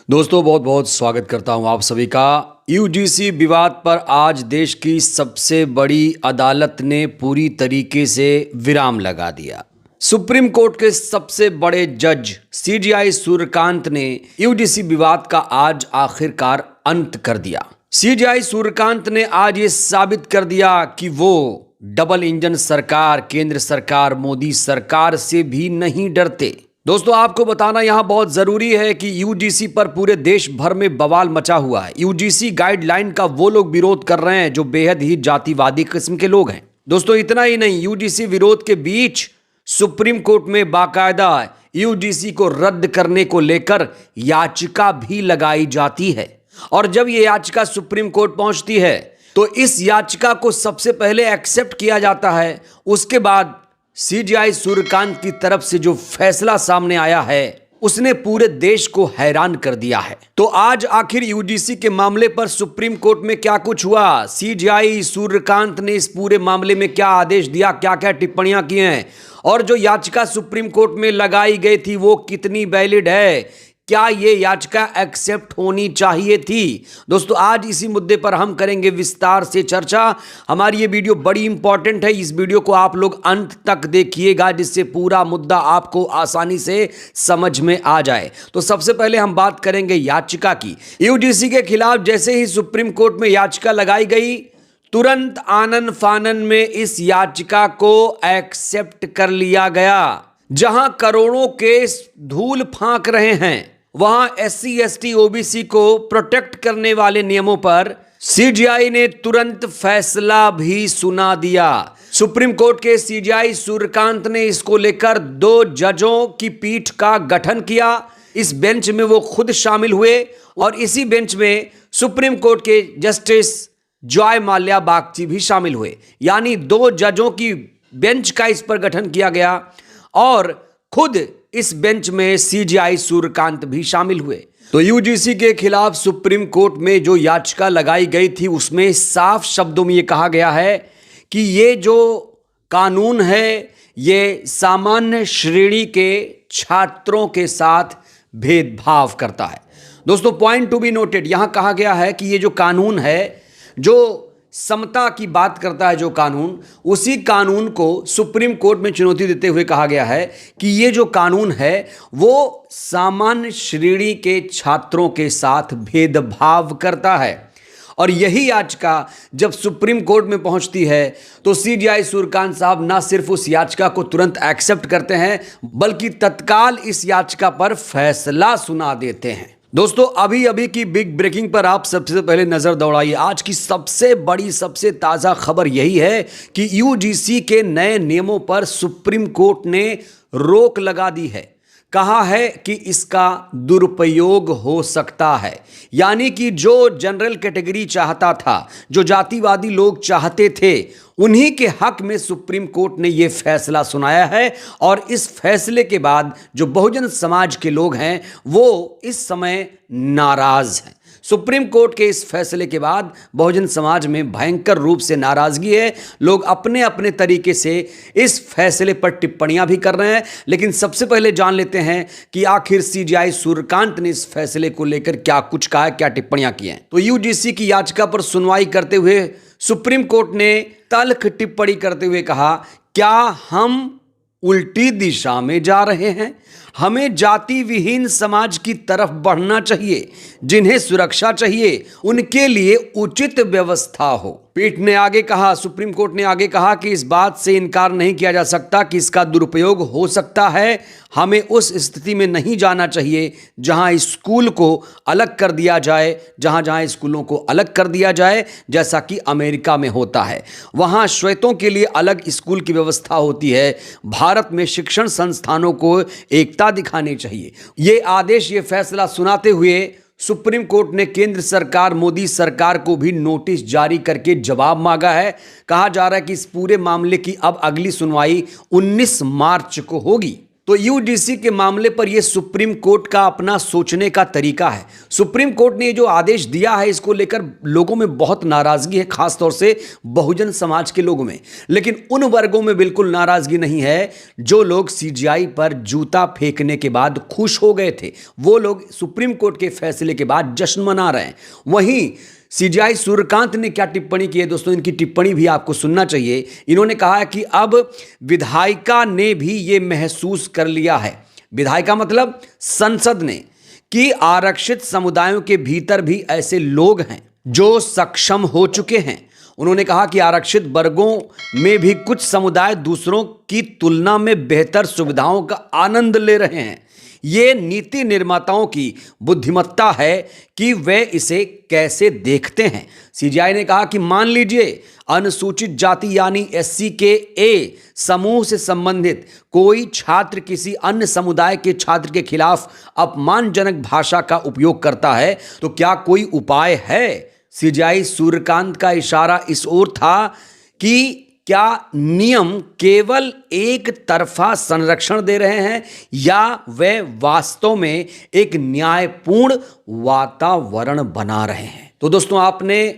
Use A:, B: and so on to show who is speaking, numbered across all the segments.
A: दोस्तों बहुत बहुत स्वागत करता हूं आप सभी का। यूजीसी विवाद पर आज देश की सबसे बड़ी अदालत ने पूरी तरीके से विराम लगा दिया। सुप्रीम कोर्ट के सबसे बड़े जज सीजेआई सूर्यकांत ने यूजीसी विवाद का आज आखिरकार अंत कर दिया। सीजेआई सूर्यकांत ने आज ये साबित कर दिया कि वो डबल इंजन सरकार, केंद्र सरकार, मोदी सरकार से भी नहीं डरते। दोस्तों आपको बताना यहां बहुत जरूरी है कि यूजीसी पर पूरे देश भर में बवाल मचा हुआ है। यूजीसी गाइडलाइन का वो लोग विरोध कर रहे हैं जो बेहद ही जातिवादी किस्म के लोग हैं। दोस्तों इतना ही नहीं, यूजीसी विरोध के बीच सुप्रीम कोर्ट में बाकायदा यूजीसी को रद्द करने को लेकर याचिका भी लगाई जाती है। और जब ये याचिका सुप्रीम कोर्ट पहुंचती है तो इस याचिका को सबसे पहले एक्सेप्ट किया जाता है। उसके बाद सीजेआई सूर्यकांत की तरफ से जो फैसला सामने आया है उसने पूरे देश को हैरान कर दिया है। तो आज आखिर यूजीसी के मामले पर सुप्रीम कोर्ट में क्या कुछ हुआ, सीजेआई सूर्यकांत ने इस पूरे मामले में क्या आदेश दिया, क्या क्या टिप्पणियां की हैं, और जो याचिका सुप्रीम कोर्ट में लगाई गई थी वो कितनी वैलिड है, क्या ये याचिका एक्सेप्ट होनी चाहिए थी। दोस्तों आज इसी मुद्दे पर हम करेंगे विस्तार से चर्चा। हमारी ये वीडियो बड़ी इंपॉर्टेंट है, इस वीडियो को आप लोग अंत तक देखिएगा जिससे पूरा मुद्दा आपको आसानी से समझ में आ जाए। तो सबसे पहले हम बात करेंगे याचिका की। यूजीसी के खिलाफ जैसे ही सुप्रीम कोर्ट में याचिका लगाई गई, तुरंत आनन फानन में इस याचिका को एक्सेप्ट कर लिया गया। जहां करोड़ों केस धूल फांक रहे हैं, वहां एससी एसटी ओबीसी को प्रोटेक्ट करने वाले नियमों पर सीजेआई ने तुरंत फैसला भी सुना दिया। सुप्रीम कोर्ट के सीजेआई सूर्यकांत ने इसको लेकर 2 जजों की पीठ का गठन किया। इस बेंच में वो खुद शामिल हुए और इसी बेंच में सुप्रीम कोर्ट के जस्टिस जॉय माल्या बागची भी शामिल हुए। यानी 2 जजों की बेंच का इस पर गठन किया गया और खुद इस बेंच में सीजेआई सूर्यकांत भी शामिल हुए। तो यूजीसी के खिलाफ सुप्रीम कोर्ट में जो याचिका लगाई गई थी उसमें साफ शब्दों में यह कहा गया है कि ये जो कानून है ये सामान्य श्रेणी के छात्रों के साथ भेदभाव करता है। दोस्तों पॉइंट टू बी नोटेड, यहां कहा गया है कि ये जो कानून है, जो समता की बात करता है जो कानून, उसी कानून को सुप्रीम कोर्ट में चुनौती देते हुए कहा गया है कि ये जो कानून है वो सामान्य श्रेणी के छात्रों के साथ भेदभाव करता है। और यही याचिका जब सुप्रीम कोर्ट में पहुंचती है तो सीजेआई सूर्यकांत साहब ना सिर्फ उस याचिका को तुरंत एक्सेप्ट करते हैं बल्कि तत्काल इस याचिका पर फैसला सुना देते हैं। दोस्तों अभी अभी की बिग ब्रेकिंग पर आप सबसे पहले नजर दौड़ाइए। आज की सबसे बड़ी, सबसे ताजा खबर यही है कि यूजीसी के नए नियमों पर सुप्रीम कोर्ट ने रोक लगा दी है। कहा है कि इसका दुरुपयोग हो सकता है। यानी कि जो जनरल कैटेगरी चाहता था, जो जातिवादी लोग चाहते थे, उन्हीं के हक में सुप्रीम कोर्ट ने यह फैसला सुनाया है। और इस फैसले के बाद जो बहुजन समाज के लोग हैं वो इस समय नाराज हैं। सुप्रीम कोर्ट के इस फैसले के बाद बहुजन समाज में भयंकर रूप से नाराजगी है। लोग अपने अपने तरीके से इस फैसले पर टिप्पणियां भी कर रहे हैं। लेकिन सबसे पहले जान लेते हैं कि आखिर सीजेआई सूर्यकांत ने इस फैसले को लेकर क्या कुछ कहा है, क्या टिप्पणियां की हैं। तो यूजीसी की याचिका पर सुनवाई करते हुए सुप्रीम कोर्ट ने तल्ख टिप्पणी करते हुए कहा, क्या हम उल्टी दिशा में जा रहे हैं? हमें जाति विहीन समाज की तरफ बढ़ना चाहिए। जिन्हें सुरक्षा चाहिए उनके लिए उचित व्यवस्था हो। पीठ ने आगे कहा, सुप्रीम कोर्ट ने आगे कहा कि इस बात से इनकार नहीं किया जा सकता कि इसका दुरुपयोग हो सकता है। हमें उस स्थिति में नहीं जाना चाहिए जहां स्कूल को अलग कर दिया जाए, जहां स्कूलों को अलग कर दिया जाए जैसा कि अमेरिका में होता है। वहां श्वेतों के लिए अलग स्कूल की व्यवस्था होती है। भारत में शिक्षण संस्थानों को एकता दिखानी चाहिए। ये आदेश, ये फैसला सुनाते हुए सुप्रीम कोर्ट ने केंद्र सरकार, मोदी सरकार को भी नोटिस जारी करके जवाब मांगा है। कहा जा रहा है कि इस पूरे मामले की अब अगली सुनवाई 19 मार्च को होगी। तो यूजीसी के मामले पर यह सुप्रीम कोर्ट का अपना सोचने का तरीका है। सुप्रीम कोर्ट ने जो आदेश दिया है इसको लेकर लोगों में बहुत नाराजगी है, खासतौर से बहुजन समाज के लोगों में। लेकिन उन वर्गों में बिल्कुल नाराजगी नहीं है जो लोग सीजीआई पर जूता फेंकने के बाद खुश हो गए थे। वो लोग सुप्रीम कोर्ट के फैसले के बाद जश्न मना रहे हैं। वहीं सीजीआई सूर्यकांत ने क्या टिप्पणी की है दोस्तों, इनकी टिप्पणी भी आपको सुनना चाहिए। इन्होंने कहा है कि अब विधायिका ने भी ये महसूस कर लिया है, विधायिका मतलब संसद ने, कि आरक्षित समुदायों के भीतर भी ऐसे लोग हैं जो सक्षम हो चुके हैं। उन्होंने कहा कि आरक्षित वर्गों में भी कुछ समुदाय दूसरों की तुलना में बेहतर सुविधाओं का आनंद ले रहे हैं। ये नीति निर्माताओं की बुद्धिमत्ता है कि वे इसे कैसे देखते हैं। सीजीआई ने कहा कि मान लीजिए अनुसूचित जाति यानी एससी के ए समूह से संबंधित कोई छात्र किसी अन्य समुदाय के छात्र के खिलाफ अपमानजनक भाषा का उपयोग करता है तो क्या कोई उपाय है। सीजीआई सूर्यकांत का इशारा इस ओर था कि क्या नियम केवल एक तरफा संरक्षण दे रहे हैं या वे वास्तव में एक न्यायपूर्ण वातावरण बना रहे हैं। तो दोस्तों, आपने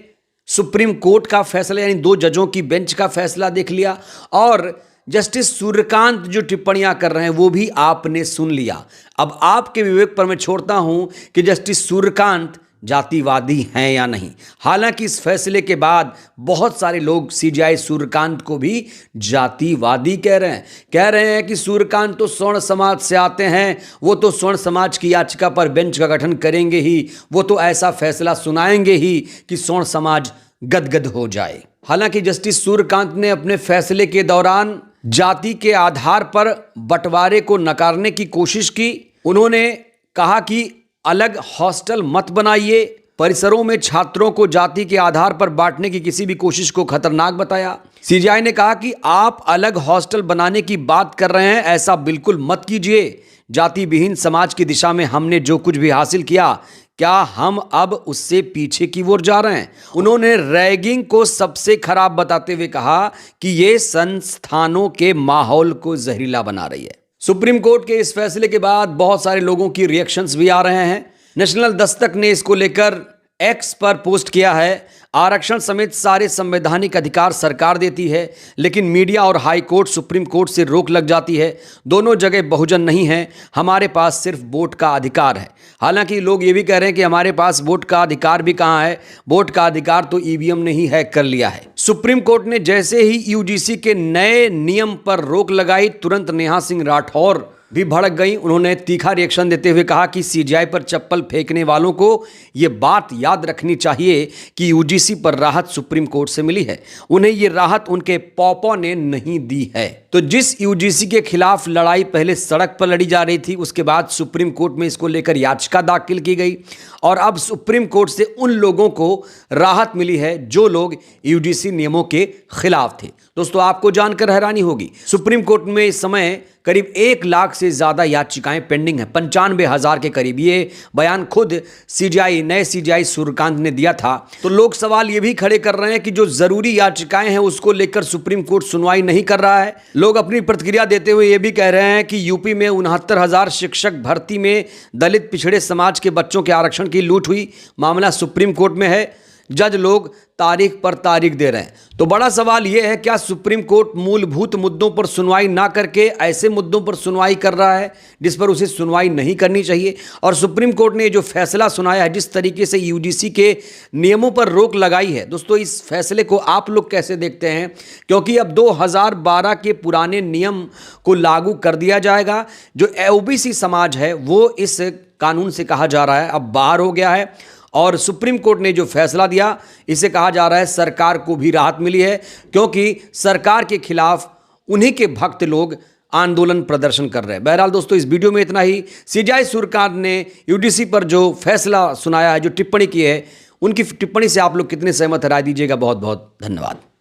A: सुप्रीम कोर्ट का फैसला यानी 2 जजों की बेंच का फैसला देख लिया और जस्टिस सूर्यकांत जो टिप्पणियां कर रहे हैं वो भी आपने सुन लिया। अब आपके विवेक पर मैं छोड़ता हूं कि जस्टिस सूर्यकांत जातिवादी हैं या नहीं। हालांकि इस फैसले के बाद बहुत सारे लोग सीजीआई सूर्यकांत को भी जातिवादी कह रहे हैं कि सूर्यकांत तो स्वर्ण समाज से आते हैं, वो तो स्वर्ण समाज की याचिका पर बेंच का गठन करेंगे ही, वो तो ऐसा फैसला सुनाएंगे ही कि स्वर्ण समाज गदगद हो जाए। हालांकि जस्टिस सूर्यकांत ने अपने फैसले के दौरान जाति के आधार पर बंटवारे को नकारने की कोशिश की। उन्होंने कहा कि अलग हॉस्टल मत बनाइए। परिसरों में छात्रों को जाति के आधार पर बांटने की किसी भी कोशिश को खतरनाक बताया। सीजीआई ने कहा कि आप अलग हॉस्टल बनाने की बात कर रहे हैं, ऐसा बिल्कुल मत कीजिए। जाति विहीन समाज की दिशा में हमने जो कुछ भी हासिल किया, क्या हम अब उससे पीछे की ओर जा रहे हैं। उन्होंने रैगिंग को सबसे खराब बताते हुए कहा कि यह संस्थानों के माहौल को जहरीला बना रही है। सुप्रीम कोर्ट के इस फैसले के बाद बहुत सारे लोगों की रिएक्शंस भी आ रहे हैं। नेशनल दस्तक ने इसको लेकर एक्स पर पोस्ट किया है, आरक्षण समेत सारे संवैधानिक अधिकार सरकार देती है, लेकिन मीडिया और हाई कोर्ट सुप्रीम कोर्ट से रोक लग जाती है। दोनों जगह बहुजन नहीं है, हमारे पास सिर्फ वोट का अधिकार है। हालांकि लोग ये भी कह रहे हैं कि हमारे पास वोट का अधिकार भी कहाँ है, वोट का अधिकार तो ईवीएम ने ही हैक कर लिया है। सुप्रीम कोर्ट ने जैसे ही यूजीसी के नए नियम पर रोक लगाई, तुरंत नेहा सिंह राठौर भी भड़क गई। उन्होंने तीखा रिएक्शन देते हुए कहा कि सीजीआई पर चप्पल फेंकने वालों को यह बात याद रखनी चाहिए कि यूजीसी पर राहत सुप्रीम कोर्ट से मिली है, उन्हें यह राहत उनके पॉपो ने नहीं दी है। तो जिस यूजीसी के खिलाफ लड़ाई पहले सड़क पर लड़ी जा रही थी, उसके बाद सुप्रीम कोर्ट में इसको लेकर याचिका दाखिल की गई और अब सुप्रीम कोर्ट से उन लोगों को राहत मिली है जो लोग यूजीसी नियमों के खिलाफ थे। दोस्तों, आपको जानकर हैरानी होगी, सुप्रीम कोर्ट में इस समय करीब 1 लाख से ज्यादा याचिकाएं पेंडिंग हैं, 95,000 के करीब। ये बयान खुद नए सीजीआई सूर्यकांत ने दिया था। तो लोग सवाल ये भी खड़े कर रहे हैं कि जो जरूरी याचिकाएं हैं उसको लेकर सुप्रीम कोर्ट सुनवाई नहीं कर रहा है। लोग अपनी प्रतिक्रिया देते हुए ये भी कह रहे हैं कि यूपी में 69,000 शिक्षक भर्ती में दलित पिछड़े समाज के बच्चों के आरक्षण की लूट हुई, मामला सुप्रीम कोर्ट में है, जज लोग तारीख पर तारीख दे रहे हैं। तो बड़ा सवाल यह है, क्या सुप्रीम कोर्ट मूलभूत मुद्दों पर सुनवाई ना करके ऐसे मुद्दों पर सुनवाई कर रहा है जिस पर उसे सुनवाई नहीं करनी चाहिए। और सुप्रीम कोर्ट ने जो फैसला सुनाया है, जिस तरीके से यूजीसी के नियमों पर रोक लगाई है, दोस्तों इस फैसले को आप लोग कैसे देखते हैं? क्योंकि अब 2012 के पुराने नियम को लागू कर दिया जाएगा। जो ओबीसी समाज है वो इस कानून से कहा जा रहा है अब बाहर हो गया है और सुप्रीम कोर्ट ने जो फैसला दिया, इसे कहा जा रहा है सरकार को भी राहत मिली है, क्योंकि सरकार के खिलाफ उन्हीं के भक्त लोग आंदोलन प्रदर्शन कर रहे हैं। बहरहाल दोस्तों, इस वीडियो में इतना ही। सीजीआई सूर्यकांत ने यूजीसी पर जो फैसला सुनाया है, जो टिप्पणी की है, उनकी टिप्पणी से आप लोग कितने सहमत है, राय दीजिएगा। बहुत बहुत धन्यवाद।